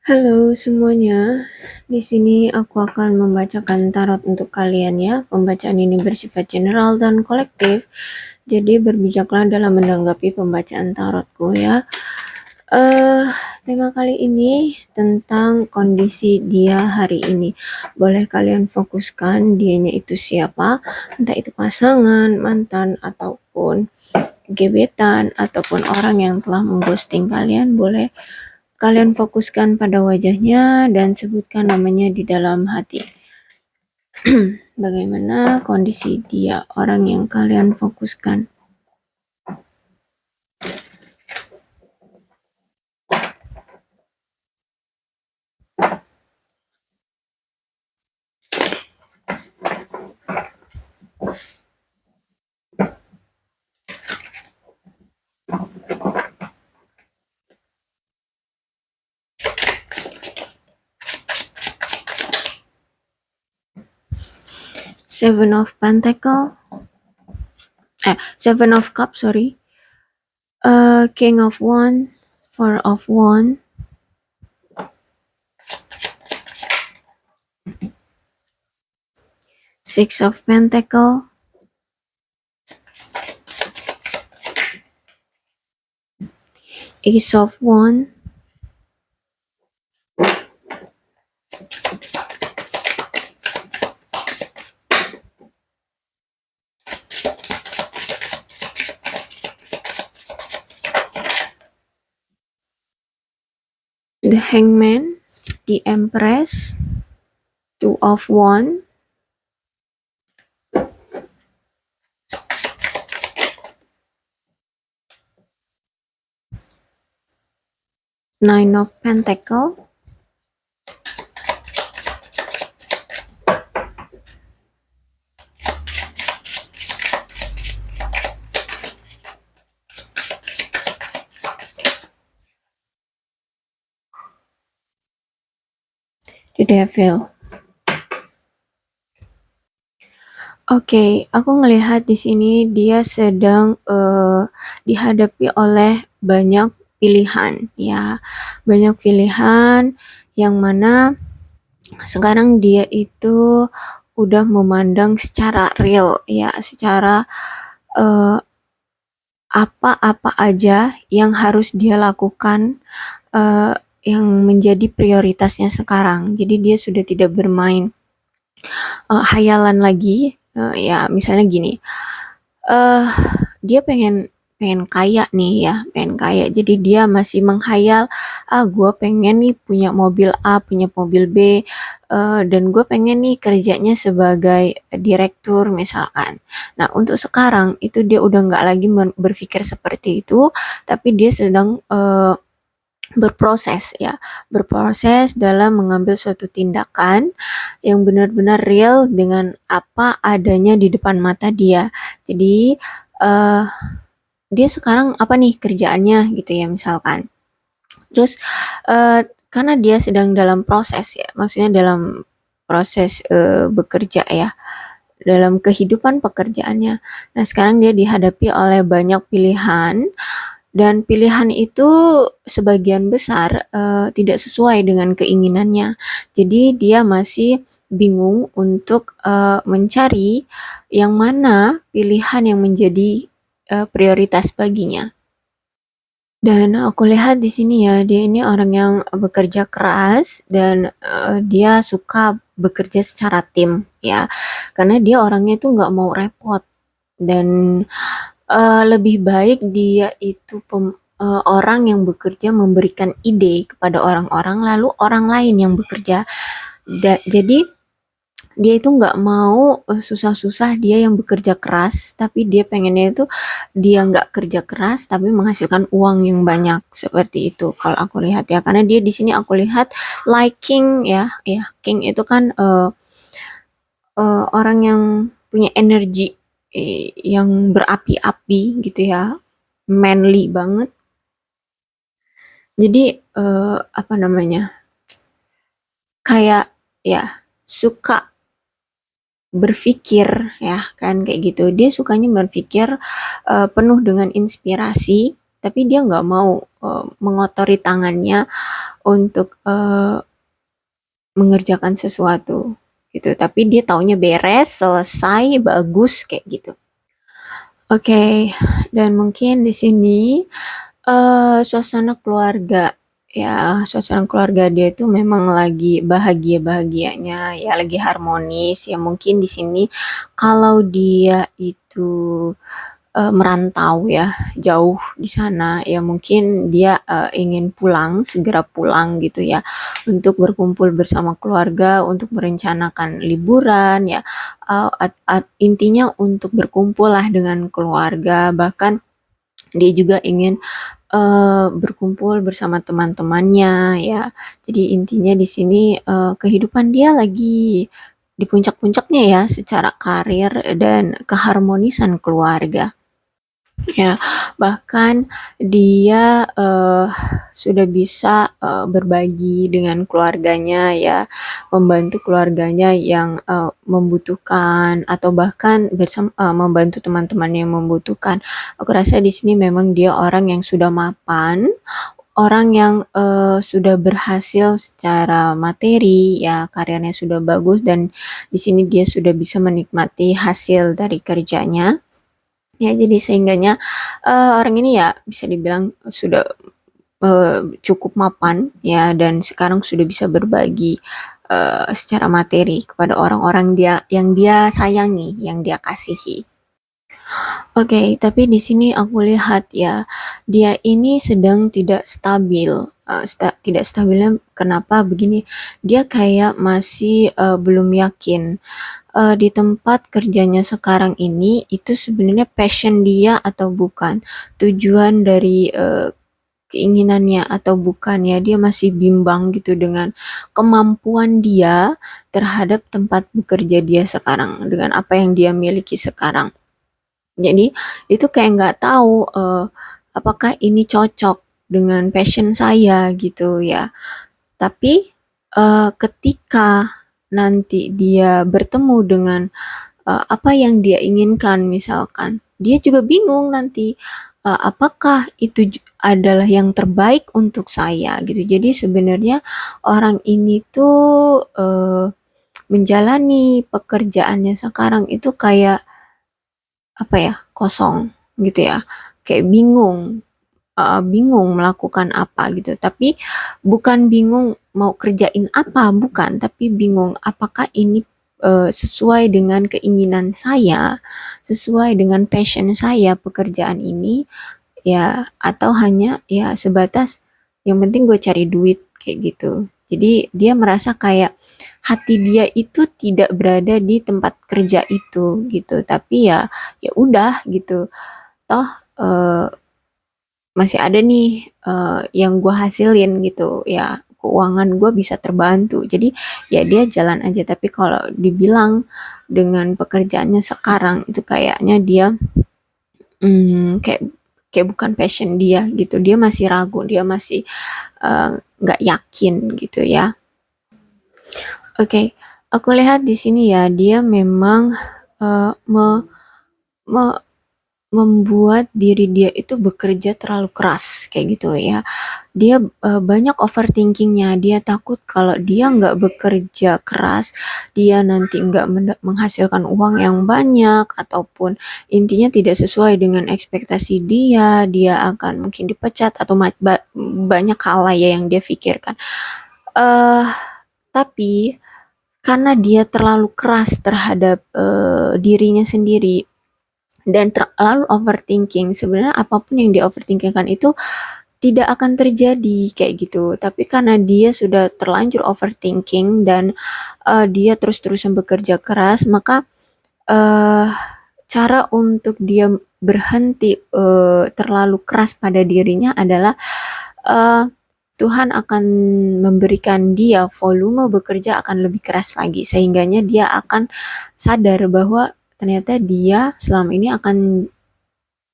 Halo semuanya, di sini aku akan membacakan tarot untuk kalian ya. Pembacaan ini bersifat general dan kolektif, jadi berbijaklah dalam menanggapi pembacaan tarotku ya. Eh, Tema kali ini tentang kondisi dia hari ini. Boleh kalian fokuskan dianya itu siapa, entah itu pasangan, mantan, ataupun gebetan, ataupun orang yang telah mengghosting kalian. Boleh kalian fokuskan pada wajahnya dan sebutkan namanya di dalam hati. Bagaimana kondisi dia, orang yang kalian fokuskan? 7 of Cups, sorry. King of Wands, 4 of Wands, Six of Pentacles, Ace of Wands, the Hangman, the Empress, Two of Wands, Nine of Pentacles, the Devil. Oke, aku ngelihat di sini dia sedang dihadapi oleh banyak pilihan ya. Banyak pilihan yang mana sekarang dia itu udah memandang secara real ya, secara apa-apa aja yang harus dia lakukan, yang menjadi prioritasnya sekarang. Jadi dia sudah tidak bermain hayalan lagi, ya misalnya gini, dia pengen pengen kaya nih ya, pengen kaya. Jadi dia masih menghayal, gue pengen nih punya mobil A, punya mobil B, dan gue pengen nih kerjanya sebagai direktur misalkan. Nah untuk sekarang itu dia udah nggak lagi berpikir seperti itu, tapi dia sedang berproses ya, berproses dalam mengambil suatu tindakan yang benar-benar real dengan apa adanya di depan mata dia. Jadi dia sekarang apa nih kerjaannya gitu ya misalkan. Terus karena dia sedang dalam proses ya, maksudnya dalam proses bekerja ya, dalam kehidupan pekerjaannya. Nah sekarang dia dihadapi oleh banyak pilihan, dan pilihan itu sebagian besar tidak sesuai dengan keinginannya. Jadi dia masih bingung untuk mencari yang mana pilihan yang menjadi prioritas baginya. Dan aku lihat di sini ya, dia ini orang yang bekerja keras dan dia suka bekerja secara tim ya, karena dia orangnya itu nggak mau repot, dan lebih baik dia itu orang yang bekerja memberikan ide kepada orang-orang, lalu orang lain yang bekerja. Jadi dia itu nggak mau susah-susah, dia yang bekerja keras, tapi dia pengennya itu dia nggak kerja keras tapi menghasilkan uang yang banyak, seperti itu kalau aku lihat ya. Karena dia di sini aku lihat like king ya, ya king itu kan orang yang punya energi yang berapi-api gitu ya, manly banget. Jadi apa namanya, kayak ya suka berpikir ya kan, kayak gitu. Dia sukanya berpikir penuh dengan inspirasi tapi dia nggak mau mengotori tangannya untuk mengerjakan sesuatu gitu. Tapi dia taunya beres, selesai, bagus kayak gitu. Oke, dan mungkin di sini suasana keluarga ya, suasana keluarga dia itu memang lagi bahagia-bahagianya ya, lagi harmonis ya. Mungkin di sini kalau dia itu merantau ya, jauh di sana ya, mungkin dia ingin pulang, segera pulang gitu ya, untuk berkumpul bersama keluarga, untuk merencanakan liburan ya, intinya untuk berkumpul lah dengan keluarga. Bahkan dia juga ingin berkumpul bersama teman-temannya ya. Jadi intinya di sini kehidupan dia lagi di puncak-puncaknya ya, secara karir dan keharmonisan keluarga. Ya, bahkan dia sudah bisa berbagi dengan keluarganya ya, membantu keluarganya yang membutuhkan, atau bahkan membantu teman-teman yang membutuhkan. Aku rasa di sini memang dia orang yang sudah mapan, orang yang sudah berhasil secara materi ya, karyanya sudah bagus, dan di sini dia sudah bisa menikmati hasil dari kerjanya. Ya, jadi sehingganya orang ini ya bisa dibilang sudah cukup mapan ya, dan sekarang sudah bisa berbagi secara materi kepada orang-orang yang dia sayangi, yang dia kasihi. Oke, tapi di sini aku lihat ya, dia ini sedang tidak stabil. Tidak stabilnya kenapa begini? Dia kayak masih belum yakin di tempat kerjanya sekarang ini itu sebenarnya passion dia atau bukan, tujuan dari keinginannya atau bukan ya. Dia masih bimbang gitu dengan kemampuan dia terhadap tempat bekerja dia sekarang, dengan apa yang dia miliki sekarang. Jadi itu kayak nggak tahu apakah ini cocok dengan passion saya gitu ya. Tapi ketika nanti dia bertemu dengan apa yang dia inginkan, misalkan dia juga bingung nanti apakah itu adalah yang terbaik untuk saya gitu. Jadi sebenarnya orang ini tuh menjalani pekerjaannya sekarang itu kayak apa ya, kosong gitu ya, kayak bingung melakukan apa gitu. Tapi bukan bingung mau kerjain apa, bukan, tapi bingung apakah ini sesuai dengan keinginan saya, sesuai dengan passion saya pekerjaan ini ya, atau hanya ya sebatas yang penting gue cari duit kayak gitu. Jadi dia merasa kayak hati dia itu tidak berada di tempat kerja itu gitu, tapi ya ya udah gitu, toh eh, masih ada nih yang gue hasilin gitu ya, keuangan gue bisa terbantu, jadi ya dia jalan aja. Tapi kalau dibilang dengan pekerjaannya sekarang itu kayaknya dia kayak kayak bukan passion dia gitu, dia masih ragu, dia masih nggak yakin gitu ya. Oke, aku lihat di sini ya, dia memang me- membuat diri dia itu bekerja terlalu keras kayak gitu ya. Dia banyak overthinkingnya. Dia takut kalau dia nggak bekerja keras, dia nanti nggak menghasilkan uang yang banyak, ataupun intinya tidak sesuai dengan ekspektasi dia. Dia akan mungkin dipecat atau banyak hal lah ya yang dia pikirkan. eh tapi karena dia terlalu keras terhadap dirinya sendiri dan terlalu overthinking, sebenarnya apapun yang dia overthinkingkan itu tidak akan terjadi kayak gitu. Tapi karena dia sudah terlanjur overthinking dan dia terus-terusan bekerja keras, maka uh, cara untuk dia berhenti terlalu keras pada dirinya adalah uh, Tuhan akan memberikan dia volume bekerja akan lebih keras lagi, sehingganya dia akan sadar bahwa ternyata dia selama ini akan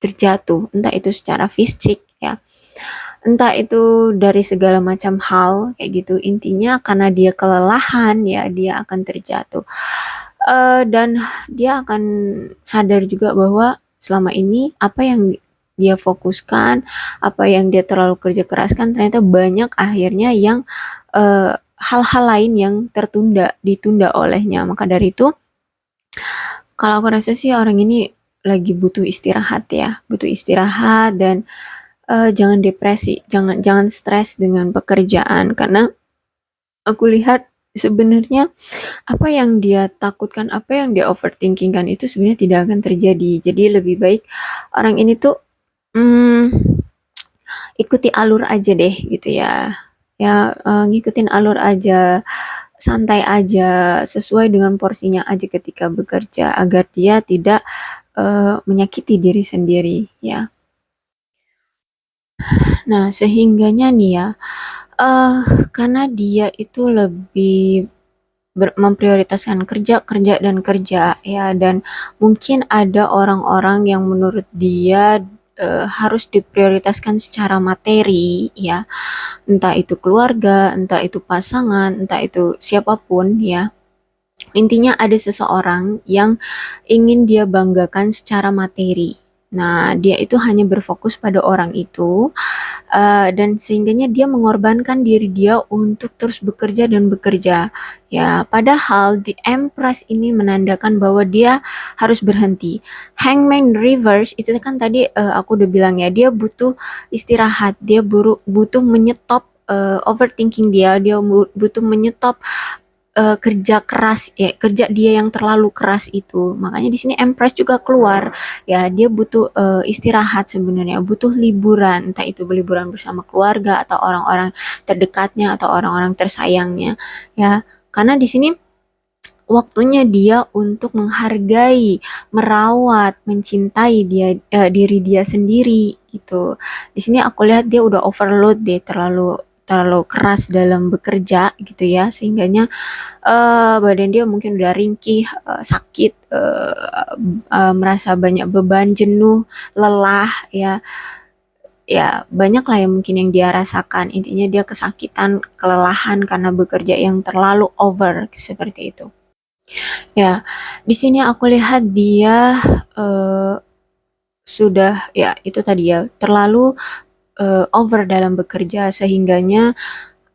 terjatuh, entah itu secara fisik ya, entah itu dari segala macam hal kayak gitu. Intinya karena dia kelelahan ya, dia akan terjatuh. Dan dia akan sadar juga bahwa selama ini apa yang dia fokuskan, apa yang dia terlalu kerja keraskan, ternyata banyak akhirnya yang hal-hal lain yang ditunda olehnya. Maka dari itu, kalau aku rasa sih orang ini lagi butuh istirahat ya, butuh istirahat dan jangan depresi, jangan jangan stres dengan pekerjaan karena aku lihat sebenarnya apa yang dia takutkan, apa yang dia overthinkingkan itu sebenarnya tidak akan terjadi. Jadi lebih baik orang ini tuh hmm, ikuti alur aja deh gitu ya. Ya ngikutin alur aja, santai aja, sesuai dengan porsinya aja ketika bekerja agar dia tidak menyakiti diri sendiri ya. Nah, sehingganya nih ya, eh karena dia itu lebih memprioritaskan kerja, kerja, dan kerja ya, dan mungkin ada orang-orang yang menurut dia harus diprioritaskan secara materi ya, entah itu keluarga, entah itu pasangan, entah itu siapapun ya. Intinya ada seseorang yang ingin dia banggakan secara materi. Nah, dia itu hanya berfokus pada orang itu, dan sehingganya dia mengorbankan diri dia untuk terus bekerja dan bekerja. Ya, padahal di Empress ini menandakan bahwa dia harus berhenti. Hangman Reverse itu kan tadi aku udah bilang ya, dia butuh istirahat, dia butuh menyetop overthinking dia butuh menyetop kerja keras ya, kerja dia yang terlalu keras itu. Makanya di sini Empress juga keluar ya, dia butuh istirahat sebenarnya, butuh liburan, entah itu liburan bersama keluarga atau orang-orang terdekatnya atau orang-orang tersayangnya ya. Karena di sini waktunya dia untuk menghargai, merawat, mencintai diri dia sendiri gitu. Di sini aku lihat dia udah overload deh, terlalu terlalu keras dalam bekerja gitu ya, sehingganya badan dia mungkin udah ringkih, sakit, merasa banyak beban, jenuh, lelah ya. Ya banyak lah yang mungkin yang dia rasakan. Intinya dia kesakitan, kelelahan karena bekerja yang terlalu over seperti itu. Ya, di sini aku lihat dia eh, sudah ya itu tadi ya terlalu over dalam bekerja sehingganya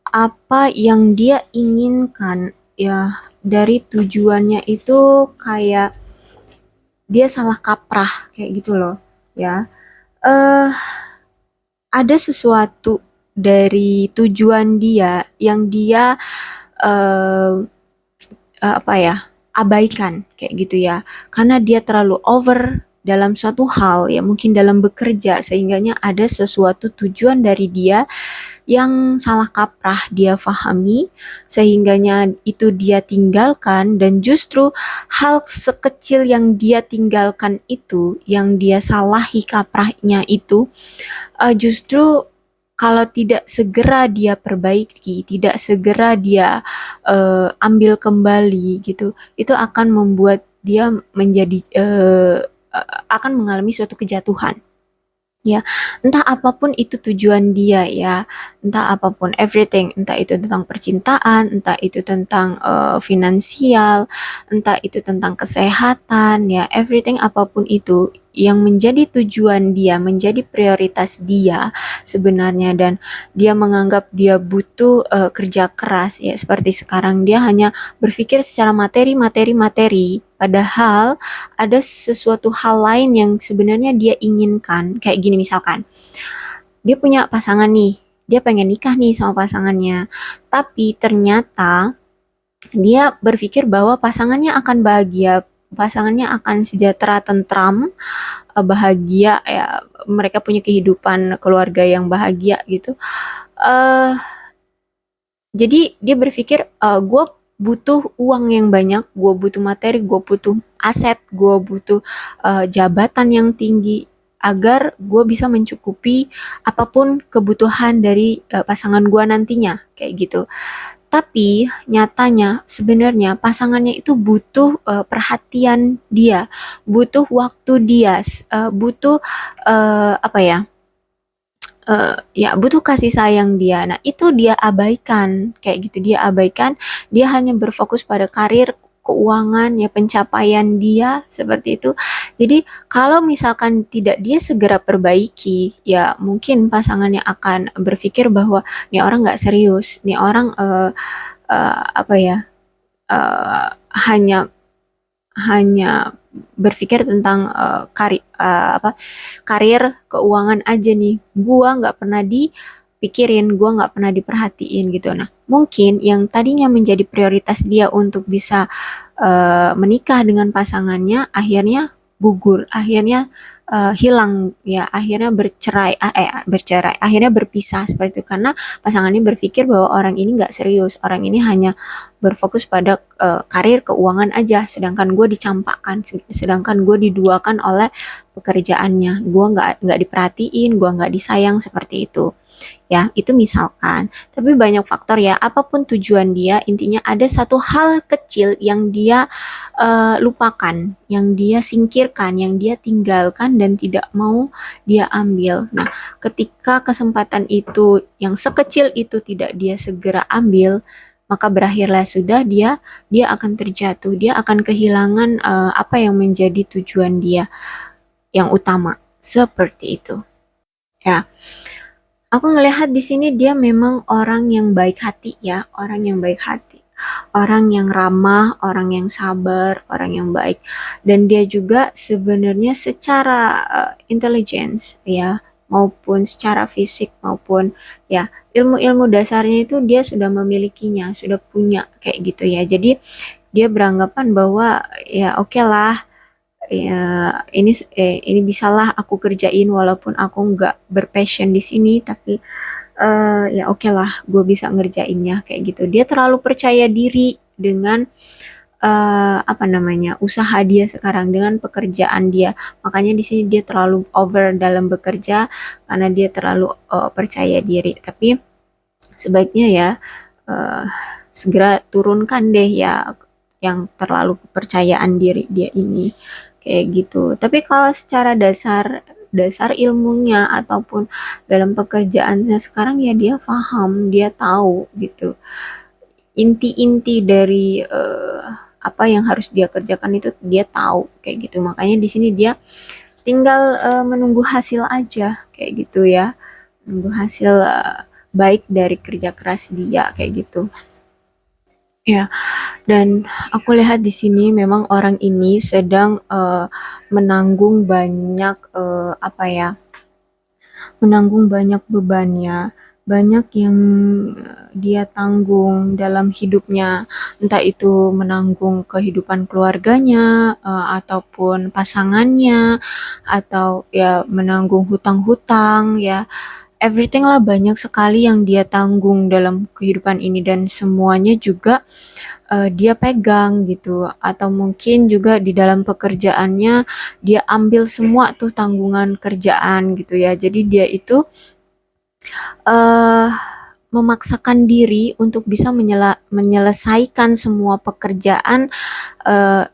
apa yang dia inginkan ya dari tujuannya itu kayak dia salah kaprah kayak gitu loh ya. eh ada sesuatu dari tujuan dia yang dia eh apa ya, abaikan kayak gitu ya. Karena dia terlalu over dalam suatu hal ya, mungkin dalam bekerja sehingganya ada sesuatu tujuan dari dia yang salah kaprah dia fahami sehingganya itu dia tinggalkan, dan justru hal sekecil yang dia tinggalkan itu yang dia salahi kaprahnya itu justru kalau tidak segera dia perbaiki, tidak segera dia ambil kembali gitu, itu akan membuat dia menjadi akan mengalami suatu kejatuhan. Ya, entah apapun itu tujuan dia ya, entah apapun everything, entah itu tentang percintaan, entah itu tentang finansial, entah itu tentang kesehatan ya, everything apapun itu yang menjadi tujuan dia, menjadi prioritas dia sebenarnya, dan dia menganggap dia butuh kerja keras ya, seperti sekarang dia hanya berpikir secara materi, materi, materi, padahal ada sesuatu hal lain yang sebenarnya dia inginkan. Kayak gini misalkan, dia punya pasangan nih, dia pengen nikah nih sama pasangannya, tapi ternyata dia berpikir bahwa pasangannya akan bahagia, pasangannya akan sejahtera, tentram, bahagia ya, mereka punya kehidupan keluarga yang bahagia gitu. eh jadi dia berpikir gue butuh uang yang banyak, gue butuh materi, gue butuh aset, gue butuh jabatan yang tinggi agar gue bisa mencukupi apapun kebutuhan dari pasangan gue nantinya kayak gitu. Tapi nyatanya sebenarnya pasangannya itu butuh perhatian dia, butuh waktu dia, butuh apa ya? Ya butuh kasih sayang dia. Nah, itu dia abaikan. Kayak gitu dia abaikan. Dia hanya berfokus pada karir, keuangan, ya pencapaian dia seperti itu. Jadi kalau misalkan tidak dia segera perbaiki, ya mungkin pasangannya akan berpikir bahwa nih orang nggak serius, nih orang apa ya, eh, hanya hanya berpikir tentang apa karir keuangan aja nih. Gua nggak pernah dipikirin, gua nggak pernah diperhatiin gitu. Nah, mungkin yang tadinya menjadi prioritas dia untuk bisa menikah dengan pasangannya akhirnya gugur, akhirnya hilang ya, akhirnya bercerai, akhirnya berpisah seperti itu karena pasangannya berpikir bahwa orang ini nggak serius, orang ini hanya berfokus pada karir keuangan aja, sedangkan gue dicampakkan, sedangkan gue diduakan oleh pekerjaannya, gue nggak diperhatiin, gue nggak disayang seperti itu. Ya, itu misalkan. Tapi banyak faktor ya, apapun tujuan dia, intinya ada satu hal kecil yang dia lupakan, yang dia singkirkan, yang dia tinggalkan dan tidak mau dia ambil. Nah, ketika kesempatan itu yang sekecil itu tidak dia segera ambil, maka berakhirlah sudah dia akan terjatuh, dia akan kehilangan apa yang menjadi tujuan dia yang utama. Seperti itu. Ya. Aku ngelihat di sini dia memang orang yang baik hati ya, orang yang baik hati. Orang yang ramah, orang yang sabar, orang yang baik. Dan dia juga sebenarnya secara intelligence ya, maupun secara fisik maupun ya ilmu-ilmu dasarnya itu dia sudah memilikinya, sudah punya kayak gitu ya. Jadi dia beranggapan bahwa ya oke lah, ya ini bisalah aku kerjain walaupun aku nggak berpassion di sini, tapi ya oke lah gue bisa ngerjainnya kayak gitu. Dia terlalu percaya diri dengan apa namanya usaha dia sekarang, dengan pekerjaan dia, makanya di sini dia terlalu over dalam bekerja karena dia terlalu percaya diri. Tapi sebaiknya ya uh, segera turunkan deh ya yang terlalu kepercayaan diri dia ini kayak gitu. Tapi kalau secara dasar dasar ilmunya ataupun dalam pekerjaannya sekarang ya dia paham, dia tahu gitu. Inti-inti dari apa yang harus dia kerjakan itu dia tahu kayak gitu. Makanya di sini dia tinggal menunggu hasil aja kayak gitu ya. Menunggu hasil baik dari kerja keras dia kayak gitu. Ya, dan aku lihat di sini memang orang ini sedang menanggung banyak apa ya, menanggung banyak bebannya, banyak yang dia tanggung dalam hidupnya, entah itu menanggung kehidupan keluarganya, ataupun pasangannya, atau ya menanggung hutang-hutang ya, everything lah, banyak sekali yang dia tanggung dalam kehidupan ini dan semuanya juga dia pegang gitu, atau mungkin juga di dalam pekerjaannya dia ambil semua tuh tanggungan kerjaan gitu ya. Jadi dia itu uh, memaksakan diri untuk bisa menyelesaikan semua pekerjaan uh,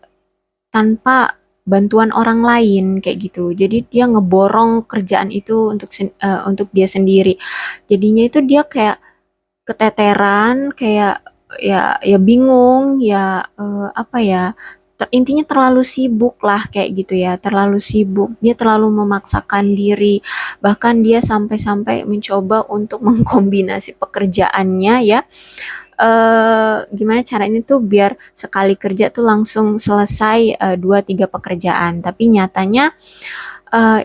tanpa bantuan orang lain kayak gitu. Jadi dia ngeborong kerjaan itu untuk dia sendiri. Jadinya itu dia kayak keteteran, kayak ya bingung, ya apa ya? Intinya terlalu sibuk lah kayak gitu ya, terlalu sibuk. Dia terlalu memaksakan diri. Bahkan dia sampai-sampai mencoba untuk mengkombinasi pekerjaannya ya, gimana caranya tuh biar sekali kerja tuh langsung selesai 2-3 pekerjaan. Tapi nyatanya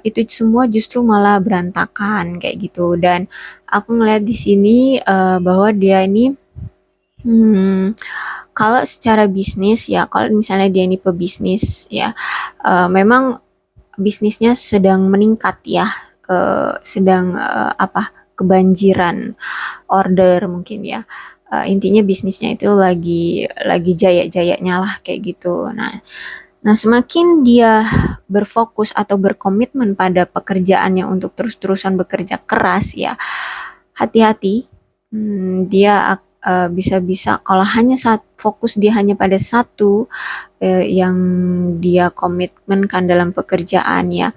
itu semua justru malah berantakan kayak gitu. Dan aku ngeliat di sini bahwa dia ini kalau secara bisnis ya, kalau misalnya dia ini pebisnis ya, memang bisnisnya sedang meningkat ya, sedang apa kebanjiran order mungkin ya. Intinya bisnisnya itu lagi jaya-jayanya lah kayak gitu. Nah, semakin dia berfokus atau berkomitmen pada pekerjaannya untuk terus-terusan bekerja keras ya, hati-hati. Dia bisa-bisa kalau hanya fokus dia hanya pada satu yang dia komitmenkan dalam pekerjaan ya,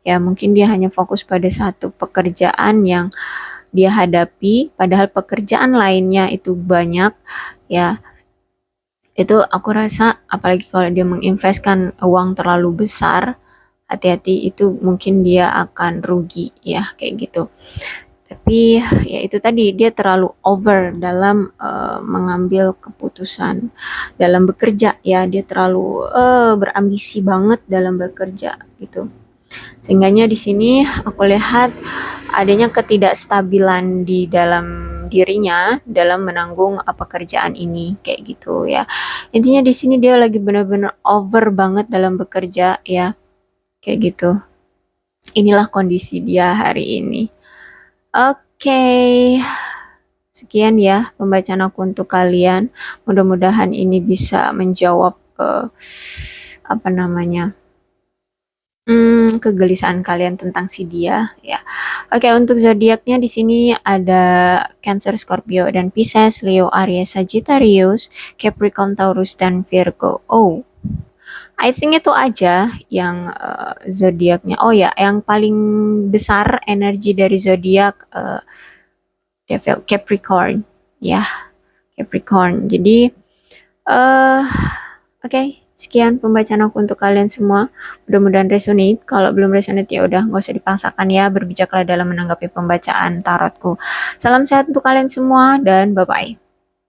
ya mungkin dia hanya fokus pada satu pekerjaan yang dia hadapi, padahal pekerjaan lainnya itu banyak ya. Itu aku rasa apalagi kalau dia menginvestkan uang terlalu besar, hati-hati, itu mungkin dia akan rugi ya, kayak gitu. Tapi ya itu tadi, dia terlalu over dalam mengambil keputusan dalam bekerja ya, dia terlalu berambisi banget dalam bekerja gitu. Sehingganya di sini aku lihat adanya ketidakstabilan di dalam dirinya dalam menanggung pekerjaan ini, kayak gitu ya. Intinya di sini dia lagi benar-benar over banget dalam bekerja ya, kayak gitu. Inilah kondisi dia hari ini. Oke, sekian ya pembacaan aku untuk kalian. Mudah-mudahan ini bisa menjawab apa namanya, kegelisahan kalian tentang si dia ya. Oke, untuk zodiaknya di sini ada Cancer, Scorpio, dan Pisces, Leo, Aries, Sagittarius, Capricorn, Taurus, dan Virgo. Oh, I think itu aja yang zodiaknya. Oh ya, yang paling besar energi dari zodiak Devil Capricorn ya, Capricorn. Jadi oke, sekian pembacaan aku untuk kalian semua. Mudah-mudahan resonate. Kalau belum resonate ya udah nggak usah dipaksakan ya. Berbijaklah dalam menanggapi pembacaan tarotku. Salam sehat untuk kalian semua dan bye bye.